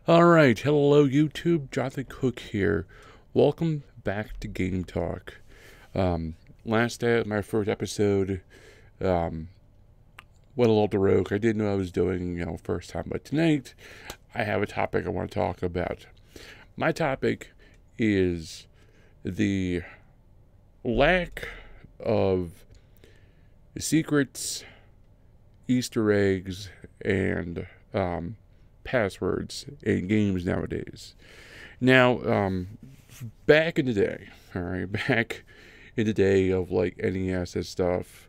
Alright, hello YouTube, Jonathan Cook here. Welcome back to Game Talk. Last day, my first episode, went a little rogue. I didn't know what I was doing, first time, but tonight, I have a topic I want to talk about. My topic is the lack of secrets, Easter eggs, and, passwords in games nowadays. Now, back in the day, alright, back in the day of like NES and stuff,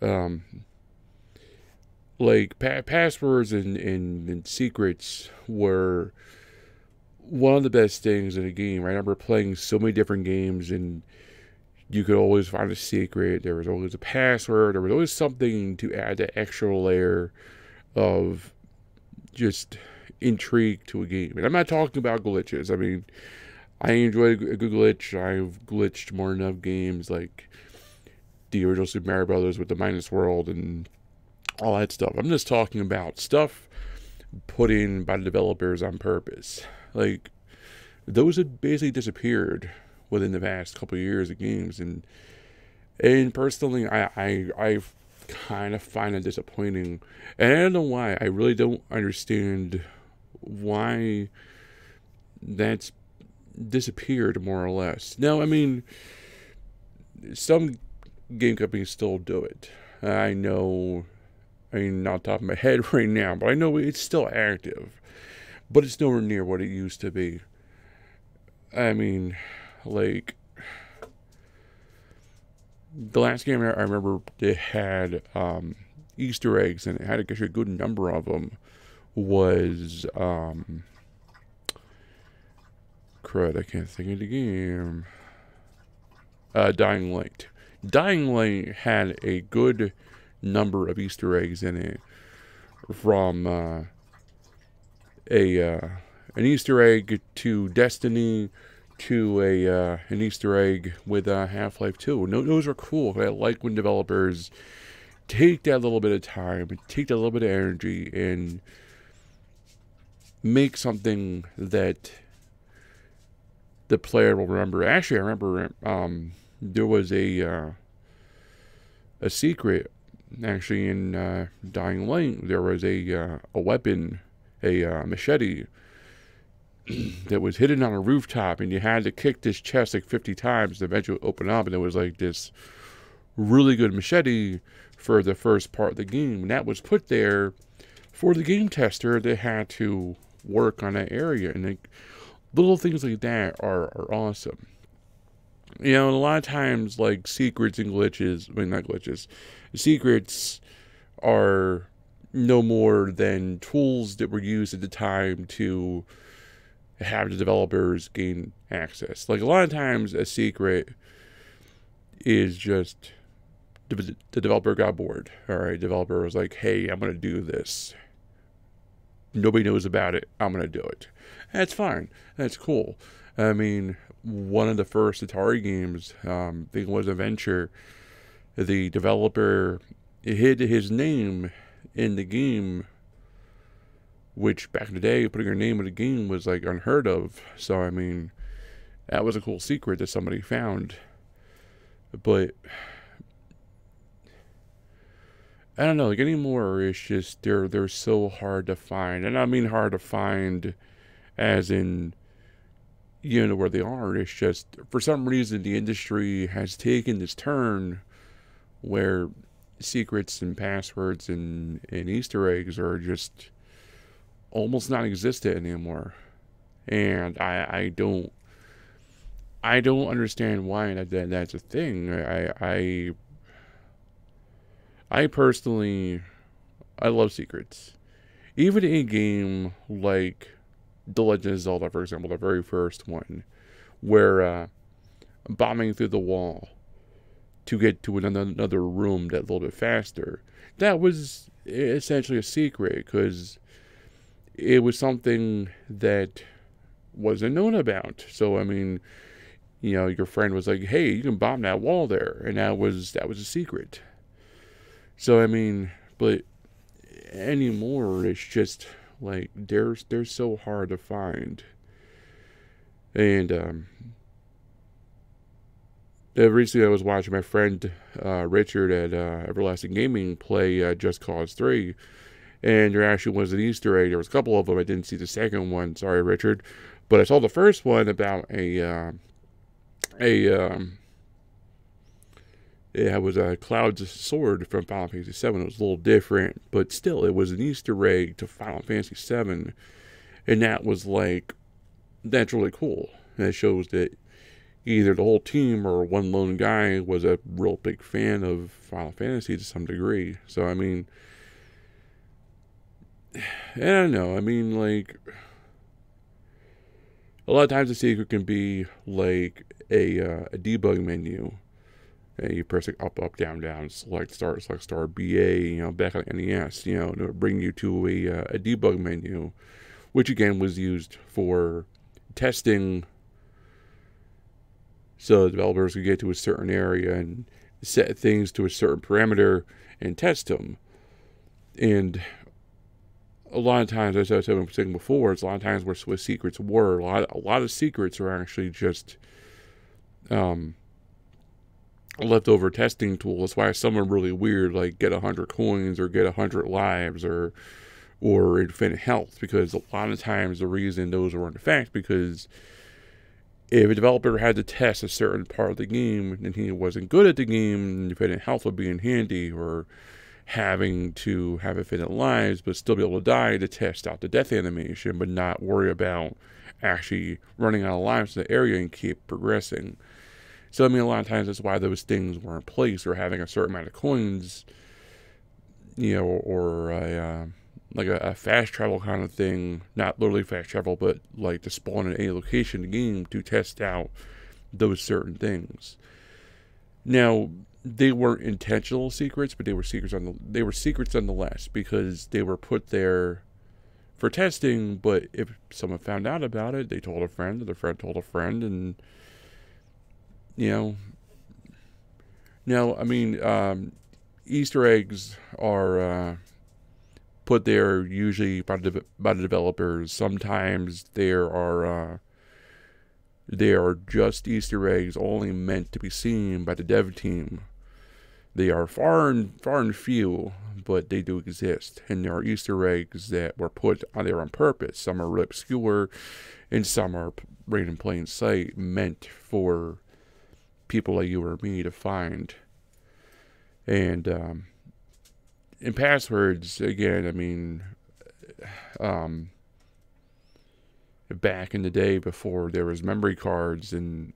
um, like passwords and secrets were one of the best things in a game. I remember playing so many different games and you could always find a secret. There was always a password. There was always something to add that extra layer of just intrigue to a game. And I'm not talking about glitches. I mean, I enjoy a good glitch. I've glitched more than enough games like the original Super Mario Brothers with the Minus World and all that stuff. I'm just talking about stuff put in by the developers on purpose. Like, those had basically disappeared within the past couple of years of games. And personally, I kind of find it disappointing. And I don't know why. I really don't understand why that's disappeared, more or less. Now, I mean, some game companies still do it. I know, I mean, not top of my head right now, but I know it's still active. But it's nowhere near what it used to be. I mean, like, the last game I remember it had Easter eggs and it had actually a good number of them was crud, I can't think of the game. Dying Light. Dying Light had a good number of Easter eggs in it, from an Easter egg to Destiny to an Easter egg with Half-Life 2. No, those are cool. I like when developers take that little bit of time, take that little bit of energy, and make something that the player will remember. Actually, I remember there was a secret actually in Dying Light. There was a weapon, a machete that was hidden on a rooftop, and you had to kick this chest like 50 times to eventually open up, and there was like this really good machete for the first part of the game, and that was put there for the game tester that had to work on that area. And like, little things like that are awesome. And a lot of times, like, secrets and glitches, I mean, not glitches, secrets are no more than tools that were used at the time to have the developers gain access. Like, a lot of times a secret is just the developer got bored. Alright, developer was like, hey, I'm going to do this. Nobody knows about it. I'm going to do it. That's fine. That's cool. I mean, one of the first Atari games, I think it was Adventure, the developer hid his name in the game, which back in the day, putting your name in the game was like unheard of. So, I mean, that was a cool secret that somebody found. But I don't know, like, anymore, it's just they're so hard to find. And I mean hard to find as in, where they are. It's just, for some reason, the industry has taken this turn where secrets and passwords and Easter eggs are just almost non-existent anymore. And I don't understand why that's a thing. I personally, I love secrets. Even in a game like The Legend of Zelda, for example, the very first one, where bombing through the wall to get to another room that a little bit faster, that was essentially a secret, because it was something that wasn't known about. So, I mean, your friend was like, hey, you can bomb that wall there, and that was a secret. So, I mean, but anymore, it's just Like they're so hard to find. And recently I was watching my friend Richard at Everlasting Gaming play Just Cause 3, and there actually was an Easter egg. There was a couple of them. I didn't see the second one. Sorry, Richard, but I saw the first one about a it was a Cloud's sword from Final Fantasy VII. It was a little different, but still, it was an Easter egg to Final Fantasy VII, and that's really cool. And it shows that either the whole team or one lone guy was a real big fan of Final Fantasy to some degree. So, I mean, I don't know. I mean, like, a lot of times the secret can be like a debug menu. And you press it up, down, down, select star, BA, back on NES, to bring you to a debug menu, which again was used for testing, so the developers could get to a certain area and set things to a certain parameter and test them. And a lot of times, as I was saying before, it's a lot of times where secrets were. A lot of secrets are actually just a leftover testing tool. That's why some are really weird, like get 100 coins or get 100 lives or infinite health, because a lot of times the reason those weren't a fact because if a developer had to test a certain part of the game and he wasn't good at the game, infinite health would be in handy, or having to have infinite lives but still be able to die to test out the death animation but not worry about actually running out of lives in the area and keep progressing. So, I mean, a lot of times that's why those things were in place, or having a certain amount of coins, or a fast travel kind of thing, not literally fast travel, but like to spawn in any location in the game to test out those certain things. Now, they weren't intentional secrets, but they were secrets nonetheless, because they were put there for testing. But if someone found out about it, they told a friend, and the friend told a friend, and now, I mean, Easter eggs are put there usually by the developers. Sometimes they are just Easter eggs only meant to be seen by the dev team. They are far and few, but they do exist. And there are Easter eggs that were put on there on purpose. Some are really obscure, and some are right in plain sight, meant for people like you or me to find. And in passwords, again, I mean, back in the day before there was memory cards, and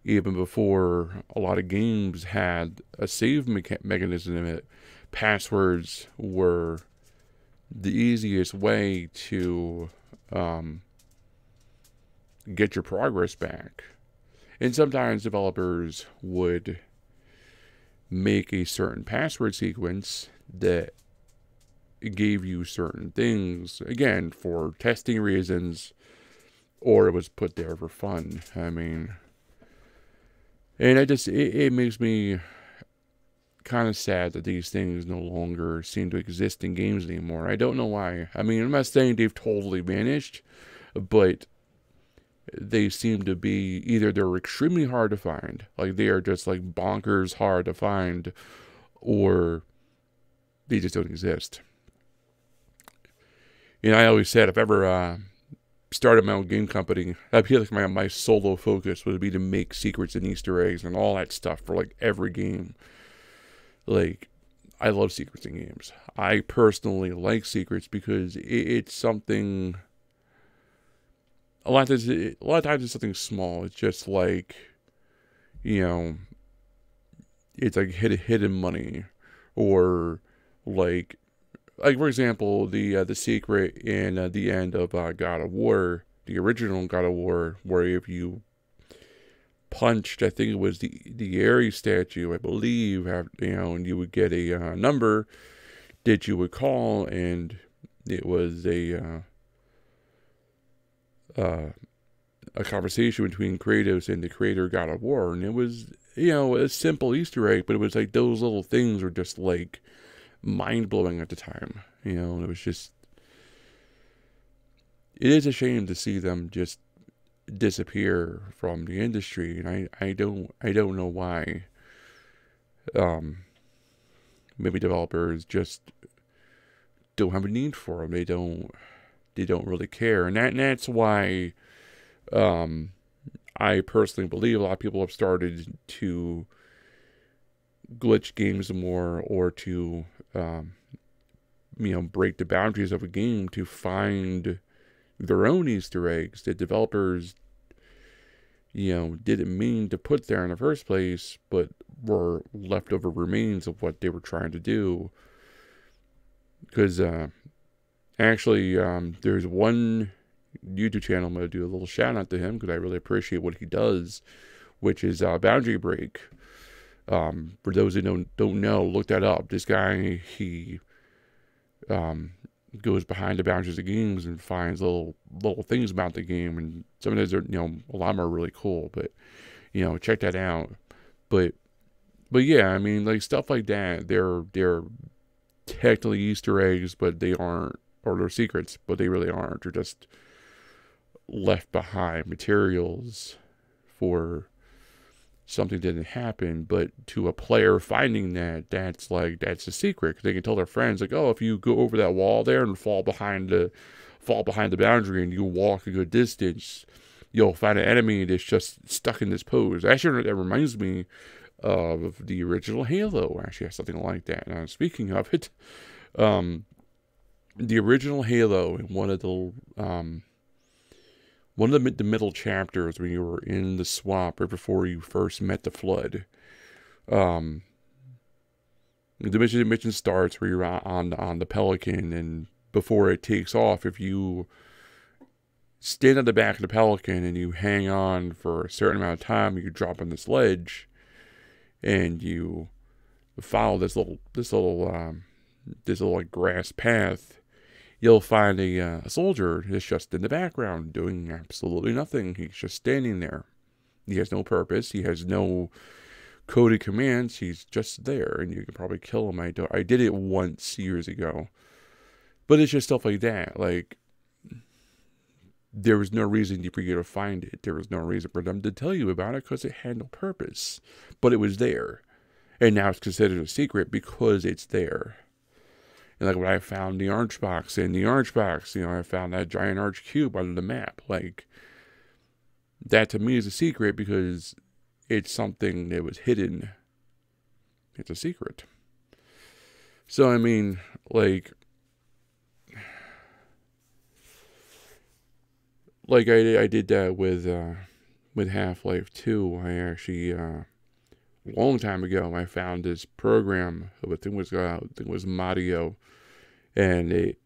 even before a lot of games had a save mechanism in it, passwords were the easiest way to get your progress back. And sometimes developers would make a certain password sequence that gave you certain things, again, for testing reasons, or it was put there for fun. I mean, and it makes me kind of sad that these things no longer seem to exist in games anymore. I don't know why. I mean, I'm not saying they've totally vanished, but they seem to be, either they're extremely hard to find, like they are just like bonkers hard to find, or they just don't exist. I always said if I ever started my own game company, I feel like my solo focus would be to make secrets and Easter eggs and all that stuff for like every game. Like, I love secrets in games. I personally like secrets because it's something. A lot of times it's something small. It's just like, it's like hidden money, or like for example, the secret in the end of God of War, the original God of War, where if you punched, I think it was the Ares statue, I believe, and you would get a number that you would call, and it was a conversation between Kratos and the creator God of War, and it was, a simple Easter egg, but it was like those little things were just like mind-blowing at the time, and it was just, it is a shame to see them just disappear from the industry, and I don't know why. Um, Maybe developers just don't have a need for them. They don't really care, and that's why um, I personally believe a lot of people have started to glitch games more, or to um, break the boundaries of a game to find their own Easter eggs that developers didn't mean to put there in the first place, but were leftover remains of what they were trying to do. Because actually, there's one YouTube channel I'm going to do a little shout out to him because I really appreciate what he does, which is Boundary Break. For those who don't know, look that up. This guy, he um, goes behind the boundaries of games and finds little things about the game, and some of those are a lot more really cool. But check that out. But yeah, I mean, like, stuff like that, they're technically Easter eggs, but they aren't, or they're secrets, but they really aren't. They're just left behind materials for something didn't happen. But to a player finding that's a secret. 'Cause they can tell their friends, like, oh, if you go over that wall there and fall behind the boundary and you walk a good distance, you'll find an enemy that's just stuck in this pose. Actually, that reminds me of the original Halo. Actually, has something like that. Now, speaking of it, the original Halo, in one of the middle chapters, when you were in the swamp right before you first met the Flood, um, the mission starts where you're on the Pelican, and before it takes off, if you stand at the back of the Pelican and you hang on for a certain amount of time, you drop on this ledge, and you follow this little like grass path, you'll find a soldier that's just in the background doing absolutely nothing. He's just standing there. He has no purpose. He has no coded commands. He's just there, and you can probably kill him. I did it once years ago, but it's just stuff like that. Like, there was no reason for you to find it. There was no reason for them to tell you about it because it had no purpose, but it was there, and now it's considered a secret because it's there. And like when I found the orange box, I found that giant orange cube under the map. Like, that to me is a secret because it's something that was hidden. It's a secret. So, I mean, like I did that with Half-Life 2. I actually, a long time ago, I found this program. I think it was Mario, and it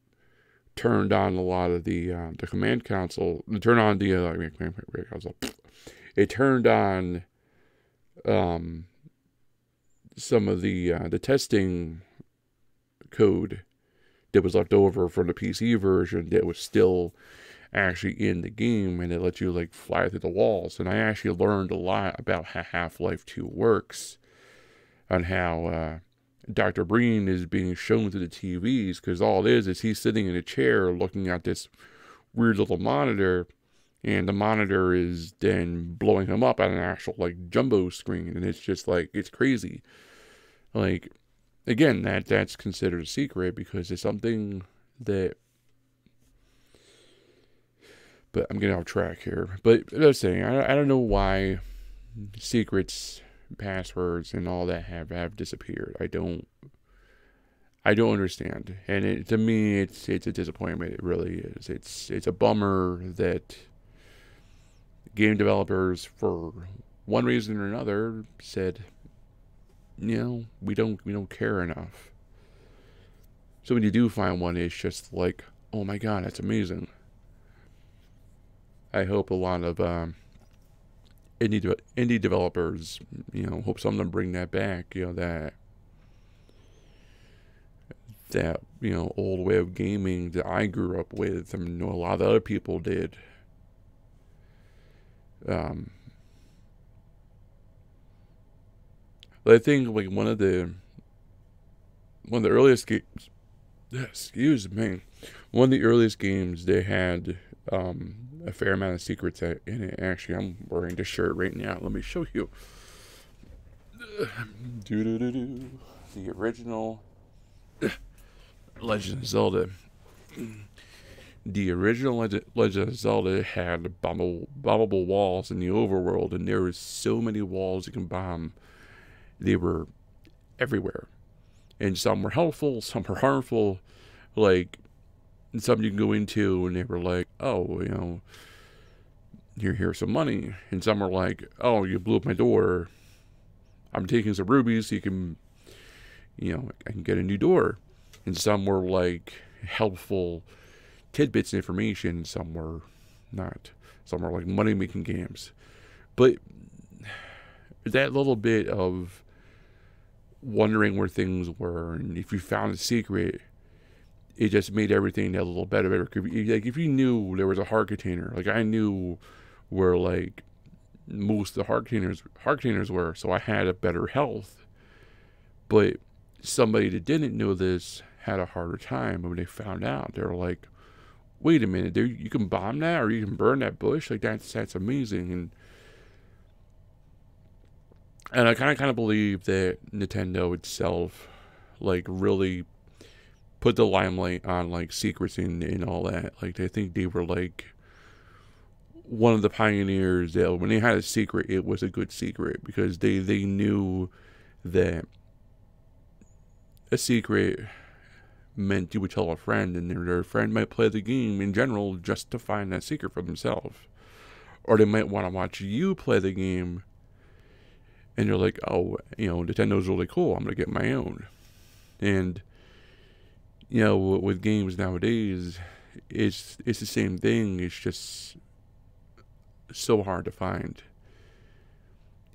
turned on a lot of the command console. It turned on the command console. It turned on some of the testing code that was left over from the PC version that was still actually in the game, and it let you like fly through the walls. And I actually learned a lot about how Half-Life 2 works, on how Dr. Breen is being shown to the TVs, because all it is he's sitting in a chair looking at this weird little monitor, and the monitor is then blowing him up on an actual like jumbo screen, and it's just like, it's crazy. Like, again, that's considered a secret because it's something that, but I'm getting off track here. But I was saying, I don't know why secrets, passwords, and all that have disappeared. I don't understand. And to me, it's a disappointment. It really is. It's a bummer that game developers, for one reason or another, said, we don't care enough. So when you do find one, it's just like, oh my god, that's amazing. I hope a lot of indie developers, hope some of them bring that back. That old way of gaming that I grew up with, and a lot of other people did. But I think like one of the earliest games, excuse me, one of the earliest games they had a fair amount of secrets in it. Actually, I'm wearing this shirt right now. Let me show you. Doo-doo-doo-doo. The original Legend of Zelda. The original Legend of Zelda had bombable walls in the overworld, and there was so many walls you can bomb. They were everywhere, and some were helpful, some were harmful. Like, some you can go into, and they were like, "Oh, here's some money," and some are like, "Oh, you blew up my door. I'm taking some rubies so you can, I can get a new door." And some were like helpful tidbits of information, some were not. Some were like money making games. But that little bit of wondering where things were, and if you found a secret, it just made everything a little better. Like, if you knew there was a heart container, like I knew where like most of the heart containers were, so I had a better health. But somebody that didn't know this had a harder time. And when they found out, they were like, "Wait a minute, you can bomb that, or you can burn that bush? Like, that's amazing." And I kind of believe that Nintendo itself, like, really put the limelight on like secrets and all that. Like, I think they were like one of the pioneers that when they had a secret, it was a good secret, because they knew that a secret meant you would tell a friend, and their friend might play the game in general just to find that secret for themselves. Or they might want to watch you play the game, and you're like, "Oh, Nintendo's really cool, I'm going to get my own." And, with games nowadays, it's the same thing. It's just so hard to find.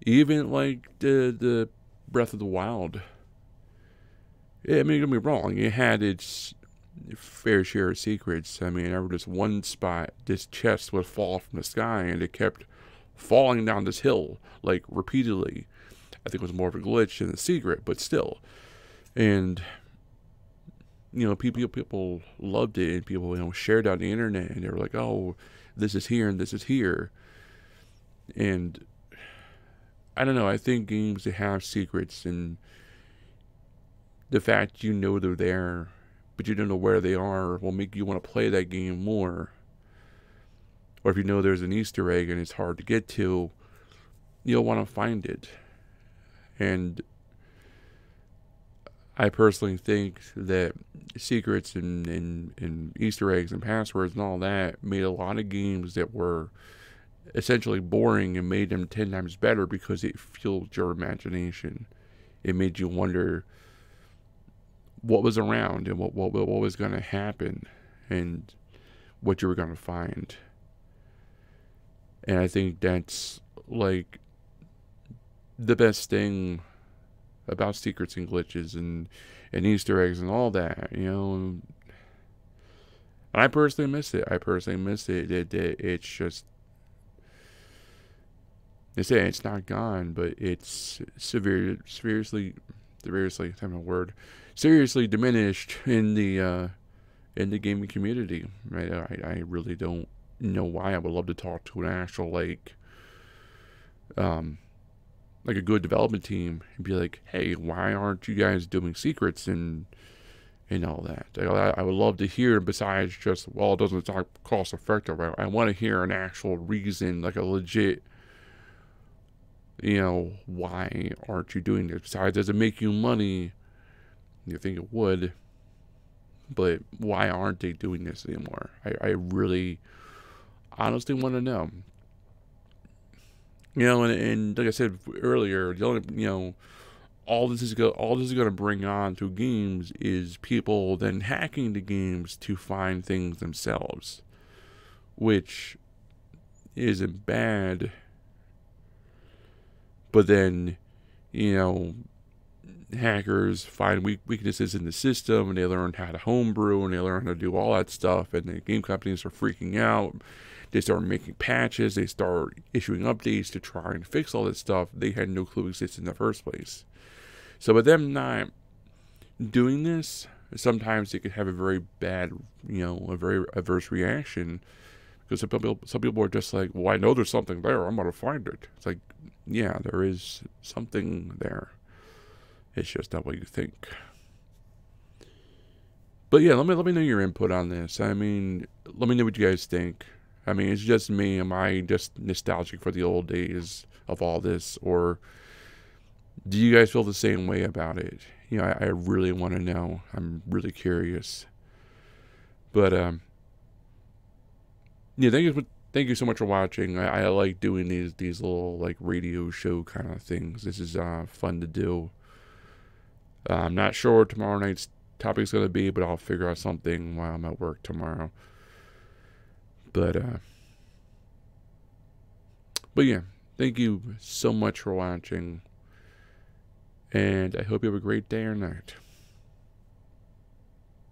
Even like the Breath of the Wild. Yeah, I mean, don't get me wrong, it had its fair share of secrets. I mean, there was this one spot, this chest would fall from the sky, and it kept falling down this hill, like, repeatedly. I think it was more of a glitch than a secret, but still. And, people loved it, and people, shared on the internet, and they were like, "Oh, this is here, and this is here." And, I don't know, I think games that have secrets, and the fact they're there, but you don't know where they are, will make you want to play that game more. Or if you know there's an Easter egg and it's hard to get to, you'll want to find it. And I personally think that secrets and Easter eggs and passwords and all that made a lot of games that were essentially boring and made them 10 times better, because it fueled your imagination. It made you wonder what was around, and what was going to happen, and what you were going to find. And I think that's like the best thing about secrets and glitches and Easter eggs and all that, And I personally miss it. It's just, they say it's not gone, but it's seriously diminished in the gaming community. Right? I really don't know why. I would love to talk to an actual like a good development team and be like, "Hey, why aren't you guys doing secrets and all that?" I would love to hear, besides just, "Well, it doesn't sound cost effective." I want to hear an actual reason, like a legit, why aren't you doing this? Besides, does it make you money? You think it would, but why aren't they doing this anymore? I really honestly want to know. And like I said earlier, the only, all this is going to bring on to games is people then hacking the games to find things themselves, which isn't bad. But then, hackers find weaknesses in the system, and they learn how to homebrew, and they learn how to do all that stuff, and the game companies are freaking out. They start making patches, they start issuing updates to try and fix all this stuff they had no clue existed in the first place. So with them not doing this, sometimes it could have a very bad, a very adverse reaction, Because some people are just like, well, I know there's something there. I'm going to find it. It's like, yeah, there is something there. It's just not what you think. But yeah, let me know your input on this. I mean, let me know what you guys think. I mean, it's just me. Am I just nostalgic for the old days of all this? Or do you guys feel the same way about it? You know, I really want to know. I'm really curious. But, yeah, thank you so much for watching. I like doing these little, like, radio show kind of things. This is fun to do. I'm not sure what tomorrow night's topic is going to be, but I'll figure out something while I'm at work tomorrow. But yeah, thank you so much for watching, and I hope you have a great day or night.